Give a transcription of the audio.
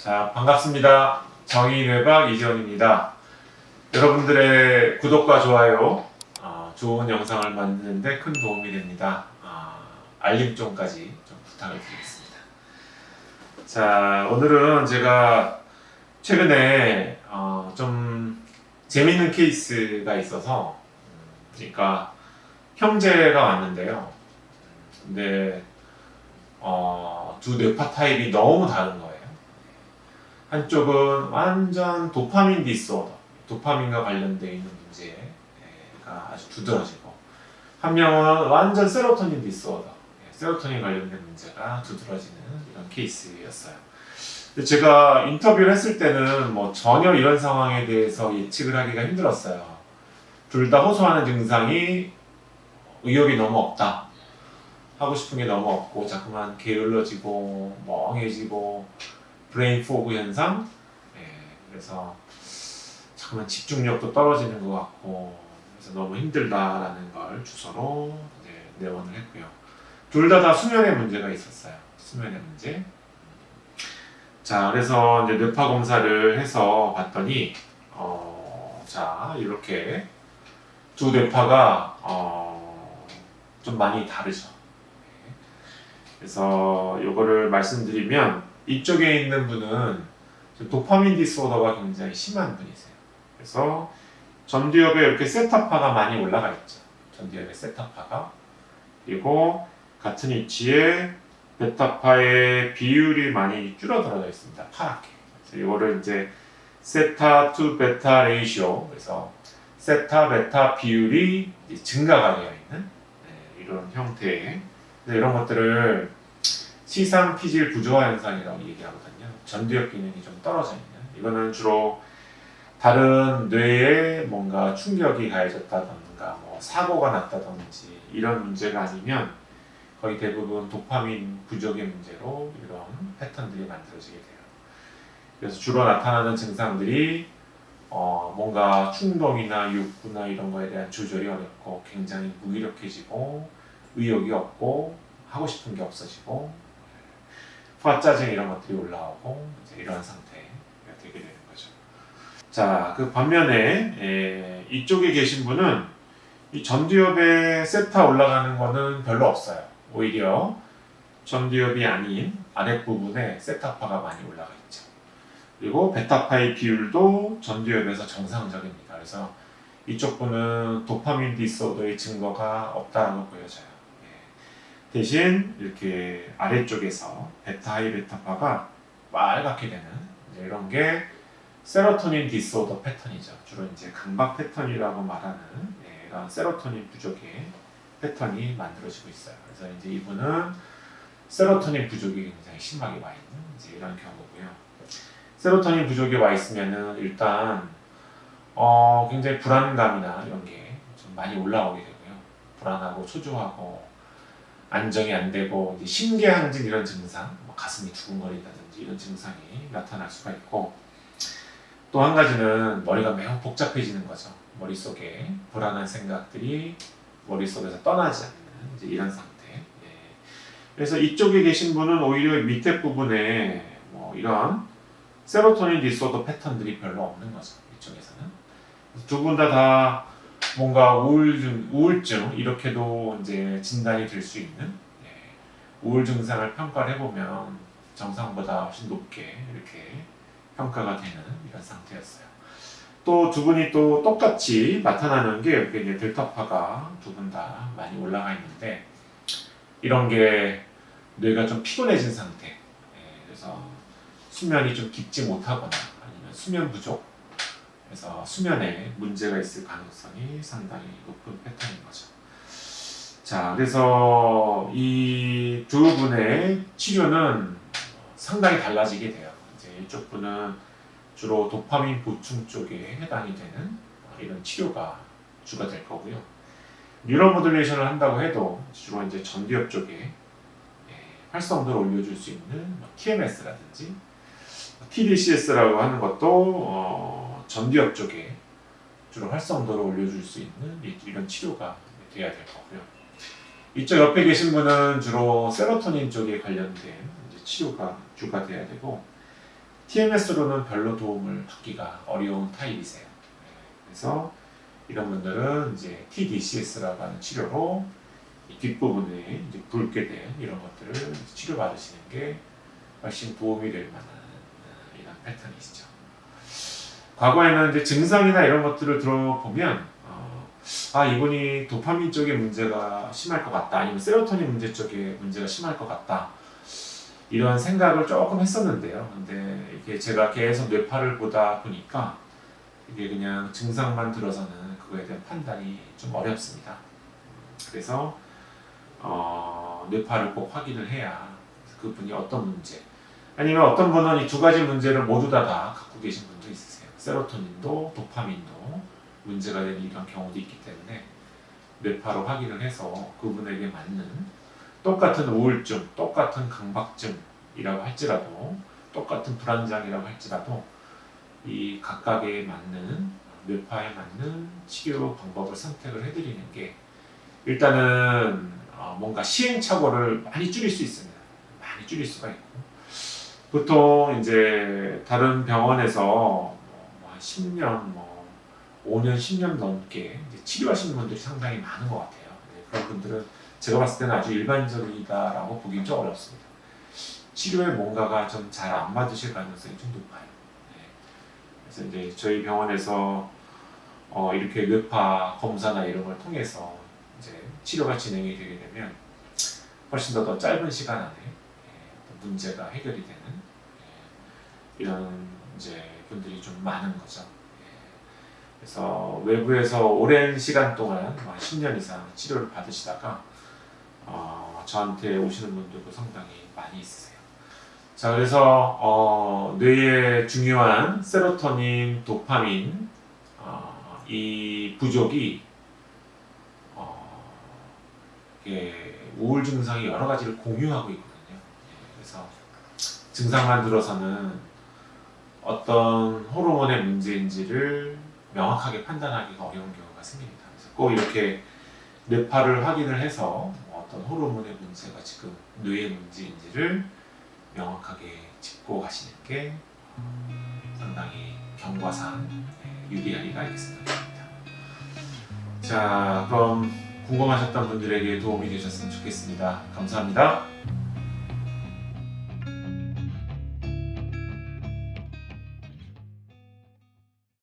자, 반갑습니다. 정의뇌박 이지원입니다. 여러분들의 구독과 좋아요, 좋은 영상을 만드는데 큰 도움이 됩니다. 알림송까지 좀 부탁을 드리겠습니다. 자, 오늘은 제가 최근에 좀 재밌는 케이스가 있어서, 그러니까 형제가 왔는데요. 근데 두 뇌파 타입이 너무 다른 거예요. 한쪽은 완전 도파민 디스오더, 도파민과 관련되어 있는 문제가 아주 두드러지고, 한 명은 완전 세로토닌 디스오더, 세로토닌 관련된 문제가 두드러지는 이런 케이스였어요. 근데 제가 인터뷰를 했을 때는 뭐 전혀 이런 상황에 대해서 예측을 하기가 힘들었어요. 둘 다 호소하는 증상이 의욕이 너무 없다, 하고 싶은 게 너무 없고 자꾸만 게을러지고 멍해지고 브레인 포그 현상, 그래서 자꾸만 집중력도 떨어지는 것 같고, 그래서 너무 힘들다라는 걸 주소로 이제 내원을 했고요. 둘 다 수면에 문제가 있었어요. 수면의 문제. 자, 그래서 이제 뇌파 검사를 해서 봤더니, 자, 이렇게 두 뇌파가 좀 많이 다르죠. 그래서 이거를 말씀드리면, 이쪽에 있는 분은 도파민 디스오더가 굉장히 심한 분이세요. 그래서 전두엽에 이렇게 세타파가 많이 올라가 있죠. 전두엽에 세타파가. 그리고 같은 위치에 베타파의 비율이 많이 줄어들어져 있습니다. 파랗게. 그래서 이거를 이제 세타 투 베타 레이시오, 그래서 세타 베타 비율이 증가가 되어 있는 이런 형태의, 이런 것들을 시상 피질 부조화 현상이라고 얘기하거든요. 전두엽 기능이 좀 떨어져 있는. 이거는 주로 다른 뇌에 뭔가 충격이 가해졌다던가, 뭐 사고가 났다든지 이런 문제가 아니면 거의 대부분 도파민 부족의 문제로 이런 패턴들이 만들어지게 돼요. 그래서 주로 나타나는 증상들이 뭔가 충동이나 욕구나 이런 거에 대한 조절이 어렵고, 굉장히 무기력해지고, 의욕이 없고, 하고 싶은 게 없어지고, 화짜증 이런 것들이 올라오고, 이제 이런 상태가 되게 되는 거죠. 자, 그 반면에 이쪽에 계신 분은 이 전두엽에 세타 올라가는 거는 별로 없어요. 오히려 전두엽이 아닌 아랫부분에 세타파가 많이 올라가 있죠. 그리고 베타파의 비율도 전두엽에서 정상적입니다. 그래서 이쪽 분은 도파민 디스오더의 증거가 없다고 보여져요. 대신 이렇게 아래쪽에서 베타 하이 베타파가 빨갛게 되는 이런 게 세로토닌 디스오더 패턴이죠. 주로 이제 강박 패턴이라고 말하는 이런 세로토닌 부족의 패턴이 만들어지고 있어요. 그래서 이제 이분은 세로토닌 부족이 굉장히 심하게 와 있는 이제 이런 경우고요. 세로토닌 부족이 와 있으면은 일단 굉장히 불안감이나 이런 게 좀 많이 올라오게 되고요. 불안하고 초조하고 안정이 안 되고, 이제 심계항진 이런 증상, 가슴이 두근거린다든지 이런 증상이 나타날 수가 있고, 또 한 가지는 머리가 매우 복잡해지는 거죠. 머릿속에 불안한 생각들이 머릿속에서 떠나지 않는 이제 이런 상태. 그래서 이쪽에 계신 분은 오히려 밑에 부분에 이런 세로토닌 디스오더 패턴들이 별로 없는 거죠. 이쪽에서는. 두 분 다 뭔가 우울증 이렇게도 이제 진단이 될 수 있는, 우울 증상을 평가를 해보면 정상보다 훨씬 높게 이렇게 평가가 되는 이런 상태였어요. 또 두 분이 또 똑같이 나타나는 게 이렇게 이제 델타파가 두 분 다 많이 올라가 있는데, 이런 게 뇌가 좀 피곤해진 상태, 그래서 수면이 좀 깊지 못하거나 아니면 수면 부족, 그래서 수면에 문제가 있을 가능성이 상당히 높은 패턴인 거죠. 자, 그래서 이 두 분의 치료는 상당히 달라지게 돼요. 이제 이쪽 분은 주로 도파민 보충 쪽에 해당이 되는 이런 치료가 주가 될 거고요. 뉴런 모듈레이션을 한다고 해도 주로 이제 전두엽 쪽에 활성도를 올려줄 수 있는 TMS라든지 TDCS라고 하는 것도 전두엽 쪽에 주로 활성도를 올려줄 수 있는 이런 치료가 돼야 될 거고요. 이쪽 옆에 계신 분은 주로 세로토닌 쪽에 관련된 이제 치료가 주가 돼야 되고, TMS로는 별로 도움을 받기가 어려운 타입이세요. 그래서 이런 분들은 이제 TDCS라고 하는 치료로 이 뒷부분에 이제 붉게 된 이런 것들을 치료받으시는 게 훨씬 도움이 될 만한 이런 패턴이시죠. 과거에는 이제 증상이나 이런 것들을 들어보면 이분이 도파민 쪽에 문제가 심할 것 같다, 아니면 세로토닌 문제 쪽에 문제가 심할 것 같다, 이런 생각을 조금 했었는데요. 근데 이게 제가 계속 뇌파를 보다 보니까 이게 그냥 증상만 들어서는 그거에 대한 판단이 좀 어렵습니다. 그래서 뇌파를 꼭 확인을 해야 그분이 어떤 문제, 아니면 어떤 분은 이 두 가지 문제를 모두 다 갖고 계신 분도 있으세요. 세로토닌도 도파민도 문제가 되는 이런 경우도 있기 때문에 뇌파로 확인을 해서 그분에게 맞는, 똑같은 우울증, 똑같은 강박증이라고 할지라도, 똑같은 불안장이라고 할지라도 이 각각에 맞는, 뇌파에 맞는 치료 방법을 선택을 해드리는 게 일단은 뭔가 시행착오를 많이 줄일 수 있습니다. 많이 줄일 수가 있고, 보통 이제 다른 병원에서 한 10년, 5년, 10년 넘게 이제 치료하시는 분들이 상당히 많은 것 같아요. 그런 분들은 제가 봤을 때는 아주 일반적이다라고 보기 좀 어렵습니다. 치료에 뭔가가 좀 잘 안 맞으실 가능성이 좀 높아요. 그래서 이제 저희 병원에서 이렇게 뇌파 검사나 이런 걸 통해서 이제 치료가 진행이 되게 되면 훨씬 더 짧은 시간 안에 문제가 해결이 되는 이런 이제 분들이 좀 많은 거죠. 그래서 외부에서 오랜 시간 동안 10년 이상 치료를 받으시다가 저한테 오시는 분들도 상당히 많이 있으세요. 자, 그래서 뇌의 중요한 세로토닌, 도파민 이 부족이 우울 증상이 여러 가지를 공유하고 있거든요. 그래서 증상만 들어서는 어떤 호르몬의 문제인지를 명확하게 판단하기가 어려운 경우가 생깁니다. 그래서 꼭 이렇게 뇌파를 확인을 해서 어떤 호르몬의 문제가 지금 뇌의 문제인지를 명확하게 짚고 가시는 게 상당히 경과상 유리하리가 있겠습니다. 자, 그럼 궁금하셨던 분들에게 도움이 되셨으면 좋겠습니다. 감사합니다.